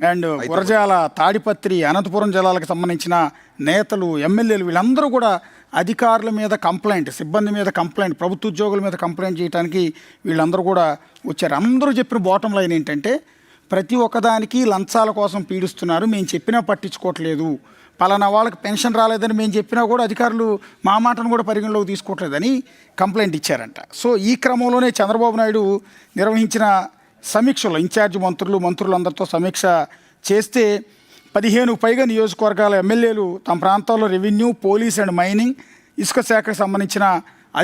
And Gurazala, Tadipatri, Anantapuram జిల్లాలకు సంబంధించిన నేతలు, ఎమ్మెల్యేలు వీళ్ళందరూ కూడా అధికారుల మీద కంప్లైంట్, సిబ్బంది మీద కంప్లైంట్, ప్రభుత్వ ఉద్యోగుల మీద కంప్లైంట్ చేయడానికి వీళ్ళందరూ కూడా వచ్చారు. అందరూ చెప్పిన బాటం లైన్ ఏంటంటే ప్రతి ఒక్కదానికి లంచాల కోసం పీడిస్తున్నారు, మేము చెప్పినా పట్టించుకోవట్లేదు, పలానా వాళ్ళకి పెన్షన్ రాలేదని మేము చెప్పినా కూడా అధికారులు మా మాటను కూడా పరిగణలోకి తీసుకోవట్లేదని కంప్లైంట్ ఇచ్చారంట. సో ఈ క్రమంలోనే చంద్రబాబు నాయుడు నిర్వహించిన సమీక్షలో ఇన్ఛార్జ్ మంత్రులందరితో సమీక్ష చేస్తే 15 పైగా నియోజకవర్గాల ఎమ్మెల్యేలు తమ ప్రాంతాల్లో రెవెన్యూ, పోలీస్ అండ్ మైనింగ్, ఇసుక శాఖకు సంబంధించిన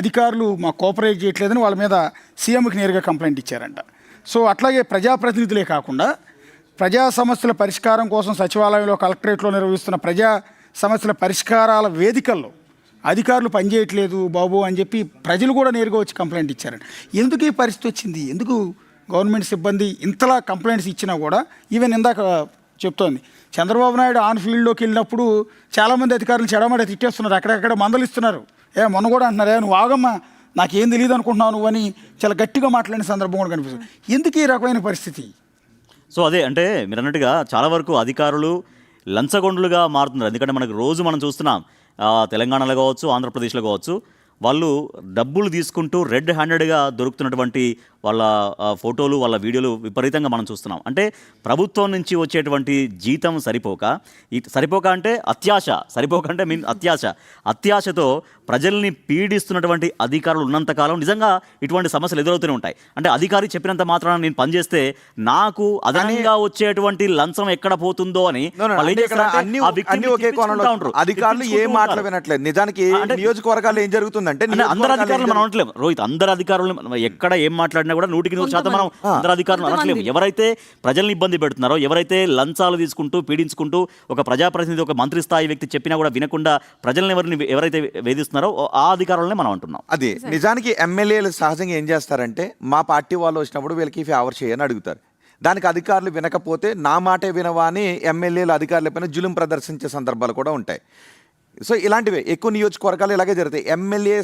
అధికారులు మా కోఆపరేట్ చేయట్లేదని వాళ్ళ మీద సీఎంకి నేరుగా కంప్లైంట్ ఇచ్చారంట. సో అట్లాగే ప్రజాప్రతినిధులే కాకుండా ప్రజా సమస్యల పరిష్కారం కోసం సచివాలయంలో, కలెక్టరేట్లో నిర్వహిస్తున్న ప్రజా సమస్యల పరిష్కారాల వేదికల్లో అధికారులు పనిచేయట్లేదు బాబు అని చెప్పి ప్రజలు కూడా నేరుగా వచ్చి కంప్లైంట్ ఇచ్చారంట. ఎందుకు ఈ పరిస్థితి వచ్చింది? ఎందుకు గవర్నమెంట్ సిబ్బంది ఇంతలా కంప్లైంట్స్ ఇచ్చినా కూడా ఈవెన్ ఇందాక చెప్తోంది చంద్రబాబు నాయుడు ఆన్ ఫీల్డ్లోకి వెళ్ళినప్పుడు చాలామంది అధికారులు చెడమడ తిట్టేస్తున్నారు, అక్కడెక్కడ మందలు ఇస్తున్నారు. మొన్న కూడా అంటున్నారు, నువ్వు ఆగమ్మా, నాకేం తెలియదు అనుకుంటున్నావు నువ్వు అని చాలా గట్టిగా మాట్లాడిన సందర్భం కూడా కనిపిస్తుంది. ఎందుకు ఈ రకమైన పరిస్థితి? సో అదే అంటే మీరు అన్నట్టుగా చాలా వరకు అధికారులు లంచగొండులుగా మారుతున్నారు. ఎందుకంటే మనకు రోజు మనం చూస్తున్నాం, తెలంగాణలో కావచ్చు, ఆంధ్రప్రదేశ్లో కావచ్చు, వాళ్ళు డబ్బులు తీసుకుంటూ రెడ్ హ్యాండెడ్గా దొరుకుతున్నటువంటి వాళ్ళ ఫోటోలు, వాళ్ళ వీడియోలు విపరీతంగా మనం చూస్తున్నాం. అంటే ప్రభుత్వం నుంచి వచ్చేటువంటి జీతం సరిపోక అంటే అత్యాశతో ప్రజల్ని పీడిస్తున్నటువంటి అధికారులు ఉన్నంతకాలం నిజంగా ఇటువంటి సమస్యలు ఎదురవుతూనే ఉంటాయి. అంటే అధికారి చెప్పినంత మాత్రాన నేను పనిచేస్తే నాకు అదనంగా వచ్చేటువంటి లంచం ఎక్కడ పోతుందో అని అధికారులు ఏ మాటలు వినట్లేదు. నిజానికి నియోజకవర్గాల్లో ఏం జరుగుతుందంటే అందరు అధికారులు మనం అనట్లేము రోహిత్, అందరు అధికారులు ఎక్కడ ఏం మాట్లాడినా కూడా 100% మనం అందరు అధికారులు అనట్లేము. ఎవరైతే ప్రజల్ని ఇబ్బంది పెడుతున్నారో, ఎవరైతే లంచాలు తీసుకుంటూ పీడించుకుంటూ ఒక ప్రజాప్రతినిధి, ఒక మంత్రి స్థాయి వ్యక్తి చెప్పినా కూడా వినకుండా ప్రజల్ని ఎవరైతే వేధిస్తున్నారో ఆ అధికారులనే మనం అంటున్నాం. అది నిజానికి ఎమ్మెల్యేలు సహజంగా ఏం చేస్తారంటే మా పార్టీ వాళ్ళు వచ్చినప్పుడు వీళ్ళకి ఫేవర్ చేయని అడుగుతారు. దానికి అధికారులు వినకపోతే నా మాటే వినవా అని ఎమ్మెల్యేలు అధికారులపైన జులుం ప్రదర్శించే సందర్భాలు కూడా ఉంటాయి. సో ఇలాంటివే ఎక్కువ నియోజకవర్గాలు ఇలాగే జరుగుతాయి. ఎమ్మెల్యే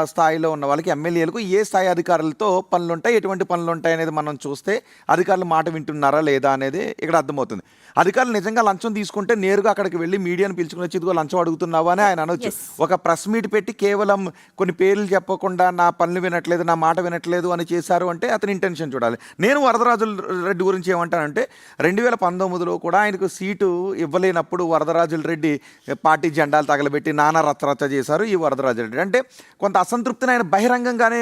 స్థాయిలో ఉన్న వాళ్ళకి, ఎమ్మెల్యేలకు ఏ స్థాయి అధికారులతో పనులు ఉంటాయి, ఎటువంటి పనులు ఉంటాయి అనేది మనం చూస్తే అధికారులు మాట వింటున్నారా లేదా అనేది ఇక్కడ అర్థమవుతుంది. అధికారులు నిజంగా లంచం తీసుకుంటే నేరుగా అక్కడికి వెళ్ళి మీడియాను పిలుచుకుని వచ్చి ఇదిగో లంచం అడుగుతున్నావా అని ఆయన అనొచ్చు. ఒక ప్రెస్ మీట్ పెట్టి కేవలం కొన్ని పేర్లు చెప్పకుండా నా పనులు వినట్లేదు, నా మాట వినట్లేదు అని చేశారు అంటే అతని ఇంటెన్షన్ చూడాలి. నేను వరదరాజుల రెడ్డి గురించి ఏమంటానంటే 2019లో కూడా ఆయనకు సీటు ఇవ్వలేనప్పుడు వరదరాజుల రెడ్డి పార్టీ జెండాలు తగలబెట్టి నానా రచ్చరచ్చ చేశారు ఈ వరదరాజు రెడ్డి. అంటే కొంత అసంతృప్తిని ఆయన బహిరంగంగానే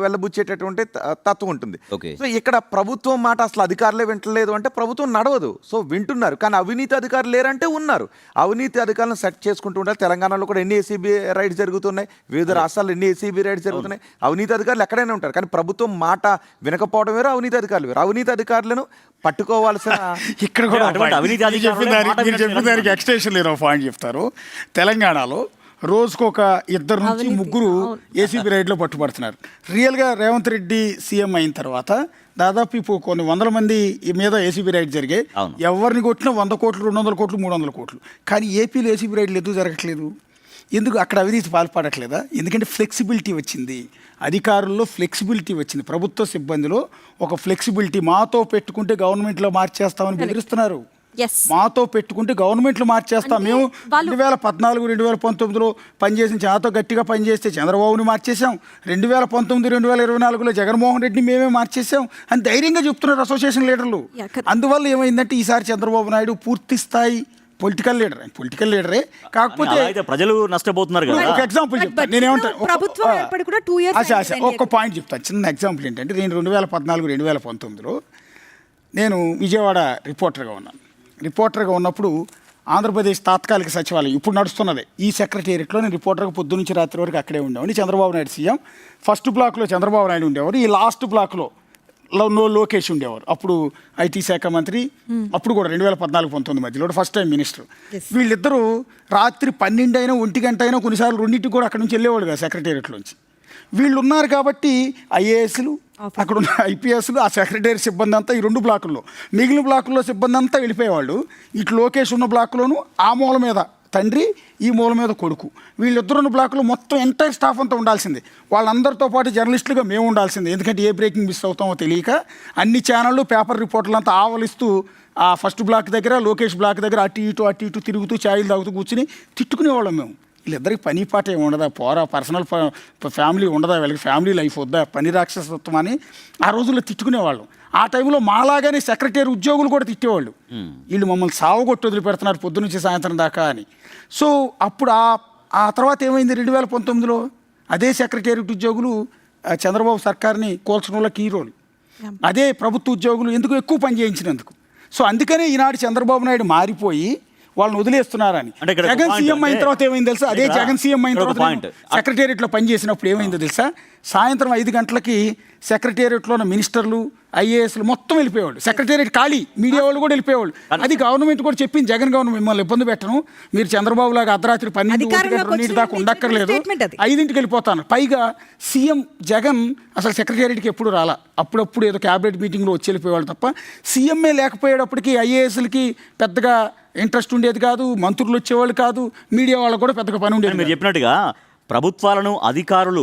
వెళ్ళబుచ్చేటటువంటి తత్వం ఉంటుంది. సో ఇక్కడ ప్రభుత్వం మాట అసలు అధికారులే వింటలేదు అంటే ప్రభుత్వం నడవదు. సో వింటున్నారు, కానీ అవినీతి అధికారులు లేరంటే ఉన్నారు. అవినీతి అధికారులను సెట్ చేసుకుంటూ ఉంటారు. తెలంగాణలో కూడా ఎన్ని ఏసీబీ రైడ్స్ జరుగుతున్నాయి, వివిధ రాష్ట్రాల్లో ఎన్ని ఏసీబీ రైడ్స్ జరుగుతున్నాయి. అవినీతి అధికారులు ఎక్కడైనా ఉంటారు, కానీ ప్రభుత్వం మాట వినకపోవడం వేరు, అవినీతి అధికారులు వేరు. అవినీతి అధికారులను పట్టుకోవాల్సిన ఇక్కడ కూడా దానికి ఎక్స్టెన్షన్ లేని పాయింట్ చెప్తారు. తెలంగాణలో రోజుకు ఒక 2 నుంచి 3 ఏసీబీ రైడ్లో పట్టుబడుతున్నారు. రియల్గా రేవంత్ రెడ్డి సీఎం అయిన తర్వాత దాదాపు ఇప్పుడు కొన్ని 100 మంది మీద ఏసీబీ రైడ్ జరిగాయి. ఎవరిని కొట్టినా 100 కోట్లు, 200 కోట్లు, 300 కోట్లు. కానీ ఏపీలో ఏసీబీ రైడ్లు ఎందుకు జరగట్లేదు? ఎందుకు అక్కడ అవినీతి పాల్పడట్లేదా? ఎందుకంటే ఫ్లెక్సిబిలిటీ వచ్చింది, అధికారుల్లో ఫ్లెక్సిబిలిటీ వచ్చింది, ప్రభుత్వ సిబ్బందిలో ఒక ఫ్లెక్సిబిలిటీ. మాతో పెట్టుకుంటే గవర్నమెంట్లో మార్చేస్తామని బెదిరిస్తున్నారు. మాతో పెట్టుకుంటే గవర్నమెంట్లు మార్చేస్తాం. మేము 2014, 2019లో పనిచేసిన చాతో గట్టిగా పనిచేస్తే చంద్రబాబుని మార్చేసాం, 2019, 2024లో జగన్మోహన్ రెడ్డిని మేమే మార్చేసాం అని ధైర్యంగా చెప్తున్నారు అసోసియేషన్ లీడర్లు. అందువల్ల ఏమైందంటే ఈసారి చంద్రబాబు నాయుడు పూర్తి స్థాయి పొలిటికల్ లీడరే, కాకపోతే ప్రజలు నష్టపోతున్నారు కదా. ఒక ఎగ్జాంపుల్ చెప్తాను, నేనేమంటాను ఒక్క పాయింట్ చెప్తాను. చిన్న ఎగ్జాంపుల్ ఏంటంటే నేను 2014, 2019లో నేను విజయవాడ రిపోర్టర్గా ఉన్నప్పుడు ఆంధ్రప్రదేశ్ తాత్కాలిక సచివాలయం ఇప్పుడు నడుస్తున్నది ఈ సెక్రటేరియట్లో నేను రిపోర్టర్గా పొద్దు నుంచి రాత్రి వరకు అక్కడే ఉండేవాడిని. చంద్రబాబు నాయుడు సీఎం. ఫస్ట్ బ్లాక్లో చంద్రబాబు నాయుడు ఉండేవారు, ఈ లాస్ట్ బ్లాక్లో లోకేష్ ఉండేవారు. అప్పుడు ఐటీ శాఖ మంత్రి, అప్పుడు కూడా 2014-19 మధ్యలో ఫస్ట్ టైం మినిస్టర్. వీళ్ళిద్దరూ రాత్రి 12 అయినా 1 గంట అయినా కొన్నిసార్లు 2ంటికి కూడా అక్కడ నుంచి వెళ్ళేవాడు కదా సెక్రటేరియట్లోంచి. వీళ్ళు ఉన్నారు కాబట్టి ఐఏఎస్లు, అక్కడ ఉన్న ఐపీఎస్లు, ఆ సెక్రటరీ సిబ్బంది అంతా ఈ 2 బ్లాకుల్లో, మిగిలిన బ్లాకుల్లో సిబ్బంది అంతా వెళ్ళిపోయేవాళ్ళు. ఇటు లోకేష్ ఉన్న బ్లాక్లోనూ ఆ మూల మీద తండ్రి, ఈ మూల మీద కొడుకు. వీళ్ళిద్దరున్న బ్లాక్లో మొత్తం ఎంటైర్ స్టాఫ్ అంతా ఉండాల్సిందే. వాళ్ళందరితో పాటు జర్నలిస్టులుగా మేము ఉండాల్సిందే. ఎందుకంటే ఏ బ్రేకింగ్ మిస్ అవుతామో తెలియక అన్ని ఛానళ్ళు పేపర్ రిపోర్టర్లు అంతా ఆవలిస్తూ ఆ ఫస్ట్ బ్లాక్ దగ్గర, లోకేష్ బ్లాక్ దగ్గర అటు ఇటు తిరుగుతూ ఛాయలు తాగుతూ కూర్చుని తిట్టుకునేవాళ్ళం మేము. వీళ్ళిద్దరికి పని పాట ఏమి ఉండదా, పోరా పర్సనల్ ఫ్యామిలీ ఉండదా, వీళ్ళకి ఫ్యామిలీ లైఫ్ వద్దా, పని రాక్షసత్వం అని ఆ రోజుల్లో తిట్టుకునేవాళ్ళం. ఆ టైంలో మాలాగానే సెక్రటరీ ఉద్యోగులు కూడా తిట్టేవాళ్ళు, వీళ్ళు మమ్మల్ని సావుగొట్టి వదిలిపెడుతున్నారు పొద్దునుంచి సాయంత్రం దాకా అని. సో అప్పుడు ఆ తర్వాత ఏమైంది, 2019లో అదే సెక్రటేరియట్ ఉద్యోగులు చంద్రబాబు సర్కార్ని కోల్చడంలో కీ రోల్, అదే ప్రభుత్వ ఉద్యోగులు ఎందుకు ఎక్కువ పని చేయించినందుకు. సో అందుకనే ఈనాడు చంద్రబాబు నాయుడు మారిపోయి వాళ్ళని వదిలేస్తున్నారని. జగన్ సీఎం అయిన తర్వాత ఏమైంది తెలుసా, అదే జగన్ సీఎం అయిన తర్వాత సెక్రటేరియట్లో పనిచేసినప్పుడు ఏమైందో తెలుసా, సాయంత్రం 5 గంటలకి సెక్రటేరియట్లో ఉన్న మినిస్టర్లు, ఐఏఎస్లు మొత్తం వెళ్ళిపోయేవాళ్ళు. సెక్రటేరియట్ ఖాళీ, మీడియా వాళ్ళు కూడా వెళ్ళిపోయేవాళ్ళు. అది గవర్నమెంట్ కూడా చెప్పింది, జగన్ గవర్నమెంట్ మిమ్మల్ని ఇబ్బంది పెట్టను, మీరు చంద్రబాబు లాగా అర్ధరాత్రి 12 దాకా ఉండక్కర్లేదు, 5ంటికి వెళ్ళిపోతాను. పైగా సీఎం జగన్ అసలు సెక్రటేరియట్కి ఎప్పుడు రాలా, అప్పుడప్పుడు ఏదో క్యాబినెట్ మీటింగ్లో వచ్చి వెళ్ళిపోయేవాళ్ళు తప్ప సీఎంఏ లేకపోయేటప్పటికి ఐఏఎస్లకి పెద్దగా ఇంట్రెస్ట్ ఉండేది కాదు, మంత్రులు వచ్చేవాళ్ళు కాదు, మీడియా వాళ్ళకు కూడా పెద్దగా పని ఉండేది. మీరు చెప్పినట్టుగా ప్రభుత్వాలను అధికారులు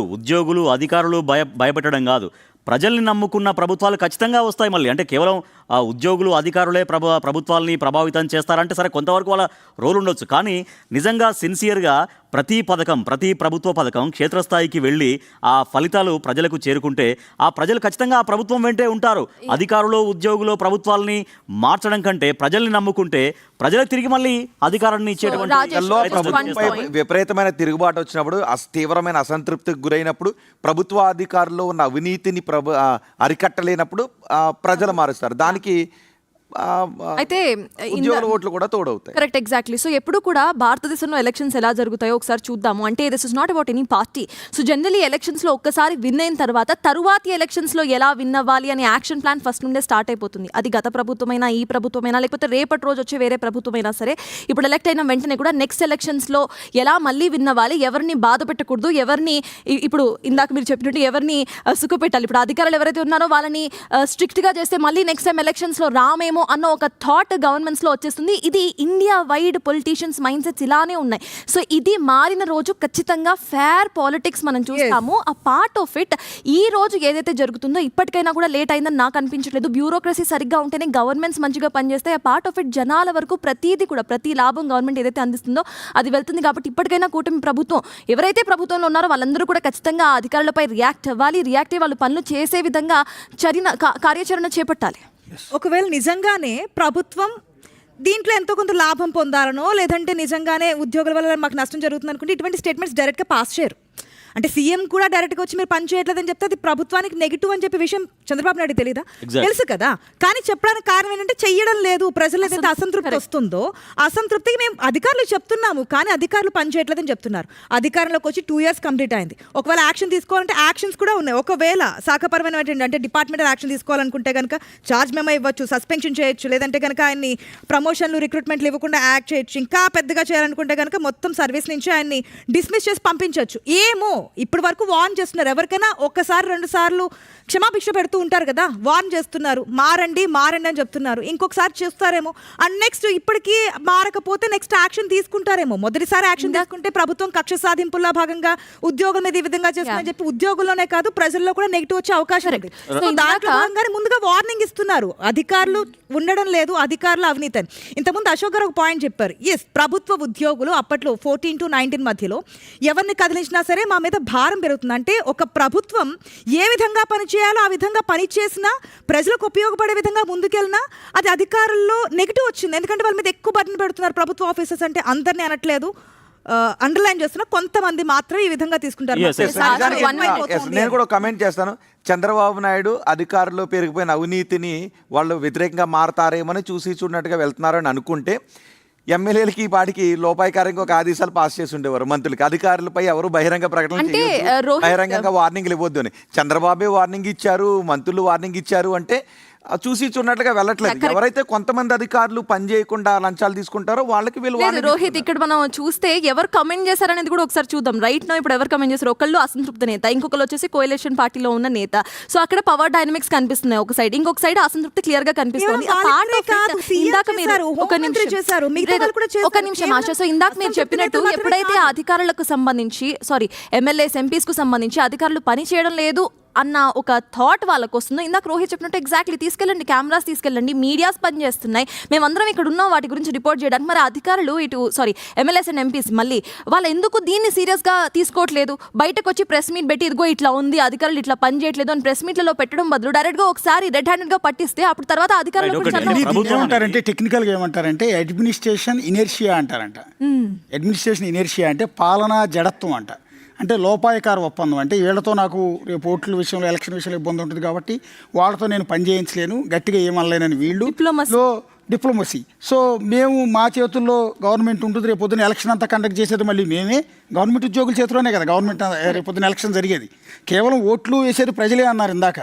భయపెట్టడం కాదు, ప్రజల్ని నమ్ముకున్న ప్రభుత్వాలు ఖచ్చితంగా వస్తాయి మళ్ళీ. అంటే కేవలం ఆ ఉద్యోగులు అధికారులే ప్రభుత్వాలని ప్రభావితం చేస్తారంటే సరే కొంతవరకు వాళ్ళ రోల్ ఉండొచ్చు, కానీ నిజంగా సిన్సియర్గా ప్రతి ప్రభుత్వ పథకం క్షేత్రస్థాయికి వెళ్ళి ఆ ఫలితాలు ప్రజలకు చేరుకుంటే ఆ ప్రజలు ఖచ్చితంగా ఆ ప్రభుత్వం వెంటే ఉంటారు. అధికారులు ఉద్యోగులు ప్రభుత్వాలని మార్చడం కంటే ప్రజల్ని నమ్ముకుంటే ప్రజలకు తిరిగి మళ్ళీ అధికారాన్ని ఇచ్చేటువంటి విపరీతమైన తిరుగుబాటు వచ్చినప్పుడు, తీవ్రమైన అసంతృప్తికి గురైనప్పుడు, ప్రభుత్వ అధికారుల్లో ఉన్న అవినీతిని అరికట్టలేనప్పుడు ప్రజలు మారుస్తారు. దానికి అయితే ఉద్యోగుల ఓట్లు కూడా తోడవుతాయి. Correct, exactly. సో ఎప్పుడు కూడా భారతదేశంలో ఎలక్షన్స్ ఎలా జరుగుతాయో ఒకసారి చూద్దాము. అంటే this is not about any party. So generally ఎలక్షన్స్లో ఒక్కసారి విన్ అయిన తరువాతి ఎలక్షన్స్లో ఎలా విన్ అవ్వాలి అనే యాక్షన్ ప్లాన్ ఫస్ట్ నుండే స్టార్ట్ అయిపోతుంది. అది గత ప్రభుత్వమైనా, ఈ ప్రభుత్వమైనా, లేకపోతే రేపటి రోజు వచ్చే వేరే ప్రభుత్వమైనా సరే, ఇప్పుడు ఎలక్ట్ అయిన వెంటనే కూడా నెక్స్ట్ ఎలక్షన్స్లో ఎలా మళ్ళీ విన్ అవ్వాలి, ఎవరిని బాధ పెట్టకూడదు, ఎవరిని ఇప్పుడు ఇందాక మీరు చెప్పినట్టు ఎవరిని సుఖపెట్టాలి, ఇప్పుడు అధికారులు ఎవరైతే ఉన్నారో వాళ్ళని స్ట్రిక్ట్గా చేస్తే మళ్ళీ నెక్స్ట్ టైం ఎలక్షన్స్లో రామేమో అన్న ఒక థాట్ గవర్నమెంట్స్లో వచ్చేస్తుంది. ఇది India wide politicians mind sets ఇలానే ఉన్నాయి. సో ఇది మారిన రోజు ఖచ్చితంగా ఫేర్ పాలిటిక్స్ మనం చూస్తాము. ఆ పార్ట్ ఆఫ్ ఇట్ ఈ రోజు ఏదైతే జరుగుతుందో ఇప్పటికైనా కూడా లేట్ అయిందని నాకు అనిపించట్లేదు. బ్యూరోక్రసీ సరిగ్గా ఉంటేనే గవర్నమెంట్స్ మంచిగా పనిచేస్తాయి. ఆ పార్ట్ ఆఫ్ ఇట్ జనాల వరకు ప్రతిదీ కూడా, ప్రతి లాభం గవర్నమెంట్ ఏదైతే అందిస్తుందో అది వెళ్తుంది. కాబట్టి ఇప్పటికైనా కూటమి ప్రభుత్వం ఎవరైతే ప్రభుత్వంలో ఉన్నారో వాళ్ళందరూ కూడా ఖచ్చితంగా అధికారులపై రియాక్ట్ అవ్వాలి. రియాక్ట్ అయ్యి వాళ్ళు పనులు చేసే విధంగా కార్యాచరణ చేపట్టాలి. ఒకవేళ నిజంగానే ప్రభుత్వం దీంట్లో ఎంతో కొంత లాభం పొందాలనో, లేదంటే నిజంగానే ఉద్యోగుల వల్ల మాకు నష్టం జరుగుతుంది అనుకుంటే ఇటువంటి స్టేట్మెంట్స్ డైరెక్ట్గా పాస్ చేయరు. అంటే సీఎం కూడా డైరెక్ట్గా వచ్చి మీరు పని చేయట్లేదని చెప్తే అది ప్రభుత్వానికి నెగిటివ్ అని చెప్పే విషయం చంద్రబాబు నాయుడు తెలీదా? తెలుసు కదా. కానీ చెప్పడానికి కారణం ఏంటంటే చెయ్యడం లేదు. ప్రజలు ఏదైతే అసంతృప్తి వస్తుందో అసంతృప్తికి మేము అధికారులు చెప్తున్నాము, కానీ అధికారులు పని చేయట్లేదని చెప్తున్నారు. అధికారంలోకి వచ్చి 2 years కంప్లీట్ అయింది. ఒకవేళ యాక్షన్ తీసుకోవాలంటే యాక్షన్స్ కూడా ఉన్నాయి. ఒకవేళ శాఖపరమైన అంటే డిపార్ట్మెంటల్ యాక్షన్ తీసుకోవాలనుకుంటే కనుక చార్జ్ మెమో ఇవ్వచ్చు, సస్పెన్షన్ చేయొచ్చు, లేదంటే కనుక ఆయన్ని ప్రమోషన్లు రిక్రూట్మెంట్లు ఇవ్వకుండా యాక్ట్ చేయొచ్చు. ఇంకా పెద్దగా చేయాలనుకుంటే కనుక మొత్తం సర్వీస్ నుంచి ఆయన్ని డిస్మిస్ చేసి పంపించవచ్చు. ఏమో ఇప్పటి వరకు వార్న్ చేస్తున్నారు. ఎవరికైనా ఒకసారి 2 సార్లు క్షమాభిక్ష పెడుతూ ఉంటారు కదా, వార్న్ చేస్తున్నారు, మారండి అని చెప్తున్నారు. ఇంకొకసారి చేస్తారేమో, అండ్ నెక్స్ట్ ఇప్పటికీ మారకపోతే నెక్స్ట్ యాక్షన్ తీసుకుంటారేమో. మొదటిసారి యాక్షన్ తీసుకుంటే ప్రభుత్వం కక్ష సాధింపుల్లో భాగంగా ఉద్యోగుల మీద ఈ విధంగా చేస్తుందని చెప్పి ఉద్యోగుల్లోనే కాదు ప్రజల్లో కూడా నెగిటివ్ వచ్చే అవకాశం ఉంది. దాంట్లో భాగంగానే ముందుగా వార్నింగ్ ఇస్తున్నారు. అధికారులు ఉండడం లేదు, అధికారులు అవినీతి అని. ఇంతకుముందు అశోక్ గారు ఒక పాయింట్ చెప్పారు. ఎస్, ప్రభుత్వ ఉద్యోగులు అప్పట్లో 14 to 19 మధ్యలో ఎవరిని కదిలించినా సరే మా మీద భారం పెరుగుతుంది. అంటే ఒక ప్రభుత్వం ఏ విధంగా పనిచేయాలో ఆ విధంగా పనిచేసినా, ప్రజలకు ఉపయోగపడే విధంగా ముందుకెళ్ళినా అది అధికారుల్లో నెగిటివ్ వచ్చింది. ఎందుకంటే వాళ్ళ మీద ఎక్కువ బర్డెన్ పెడుతున్నారు ప్రభుత్వ ఆఫీసర్స్. అంటే అందరినీ అనట్లేదు, అండర్లైన్ చేస్తున్నా, కొంతమంది మాత్రం ఈ విధంగా తీసుకుంటారు. నేను కూడా కమెంట్ చేస్తాను. చంద్రబాబు నాయుడు అధికారులు పెరిగిపోయిన అవినీతిని వాళ్ళు వ్యతిరేకంగా మారతారేమని చూసి చూడనట్టుగా వెళ్తున్నారని అనుకుంటే ఎమ్మెల్యేలకి ఈ పాటికి లోపాయికారంగా ఒక ఆదేశాలు పాస్ చేసి ఉండేవారు. మంత్రులకి, అధికారులపై ఎవరు బహిరంగ ప్రకటన బహిరంగంగా వార్నింగ్లు ఇవ్వద్దు అని. చంద్రబాబే వార్నింగ్ ఇచ్చారు, మంత్రులు వార్నింగ్ ఇచ్చారు అంటే చూసి చూడనట్లుగా వెళ్ళట్లేదు. ఎవరైతే కొంతమంది అధికారులు పని చేయకుండా లంచాలు తీసుకుంటారో వాళ్ళకి వీళ్ళు లేదు warning రోహిత్, ఇక్కడ మనం చూస్తే ఎవరు కమెంట్ చేశారనేది కూడా ఒకసారి చూద్దాం. రైట్ నో ఇప్పుడు ఎవరు కమెంట్ చేశారు, ఒకళ్ళు అసంతృప్త నేత, ఇంకొకరు వచ్చేసి కోయలేషన్ పార్టీలో ఉన్న నేత. సో అక్కడ పవర్ డైనమిక్స్ కనిపిస్తున్నాయి ఒక సైడ్, ఇంకొక సైడ్ అసంతృప్తి క్లియర్ గా కనిపిస్తుంది. కేవలం వాళ్ళిద్దరే కాదు, సీఎం ఇందాక మీరు చేశారు, ఒక హోంమంత్రి చేశారు, మిగతా వాళ్ళు కూడా చేశారు. ఒక నిమిషం ఆశ. సో ఇందాక మీరు అసంతృప్తి చెప్పినట్టు నేతలు మాత్రమే ఎప్పుడైతే కాదు. అధికారులకు సంబంధించి ఎమ్మెల్యేస్ ఎంపీస్ కు సంబంధించి అధికారులు పని చేయడం లేదు అన్న ఒక థాట్ వాళ్ళకు వస్తుందో, ఇందాక రోహిత్ చెప్పినట్టు ఎగ్జాక్ట్లీ తీసుకెళ్ళండి, కెమెరాస్ తీసుకెళ్ళండి, మీడియాస్ పని చేస్తున్నాయి, మేమందరం ఇక్కడ ఉన్నాం వాటి గురించి రిపోర్ట్ చేయడానికి. మరి అధికారులు ఎమ్మెల్యేస్ అండ్ ఎంపీస్ మళ్ళీ వాళ్ళు ఎందుకు దీన్ని సీరియస్ గా తీసుకోవట్లేదు? బయటకు వచ్చి ప్రెస్ మీట్ పెట్టి ఇదిగో ఇట్లా ఉంది, అధికారులు ఇట్లా పని చేయట్లేదు అని ప్రెస్ మీట్లలో పెట్టడం బదులు డైరెక్ట్ గా ఒకసారి రెడ్ హ్యాండెడ్ గా పట్టిస్తే అప్పుడు తర్వాత అధికారులు Right, గురించి okay. అర్థం ప్రభుత్వం అవుతుంది. ఏమంటారంటే టెక్నికల్గా ఏమంటారంటే అడ్మినిస్ట్రేషన్ ఇనర్షియా అంటారంట. అడ్మినిస్ట్రేషన్ ఇనర్షియా అంటే పాలనా జడత్వం అంట. అంటే లోపాయకార ఒప్పందం. అంటే వీళ్ళతో నాకు రేపు ఓట్ల విషయంలో ఎలక్షన్ విషయంలో ఇబ్బంది ఉంటుంది కాబట్టి వాళ్ళతో నేను పని చేయించలేను, గట్టిగా ఏమనలేనని వీళ్ళు డిప్లొమసీ. సో మేము మా చేతుల్లో గవర్నమెంట్ ఉంటుంది, రేపు పొద్దున ఎలక్షన్ అంతా కండక్ట్ చేసేది మళ్ళీ మేమే, గవర్నమెంట్ ఉద్యోగుల చేతిలోనే కదా గవర్నమెంట్ రేపు పొద్దున ఎలక్షన్ జరిగేది. కేవలం ఓట్లు వేసేది ప్రజలే అన్నారు ఇందాక.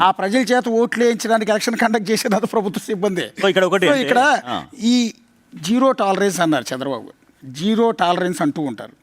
ఆ ప్రజల చేత ఓట్లు వేయించడానికి ఎలక్షన్ కండక్ట్ చేసేది అది ప్రభుత్వ సిబ్బంది. సో ఇక్కడ ఒకటి అంటే- ఇక్కడ ఈ జీరో టాలరెన్స్ అన్నారు చంద్రబాబు. జీరో టాలరెన్స్ అంటూ ఉంటారు.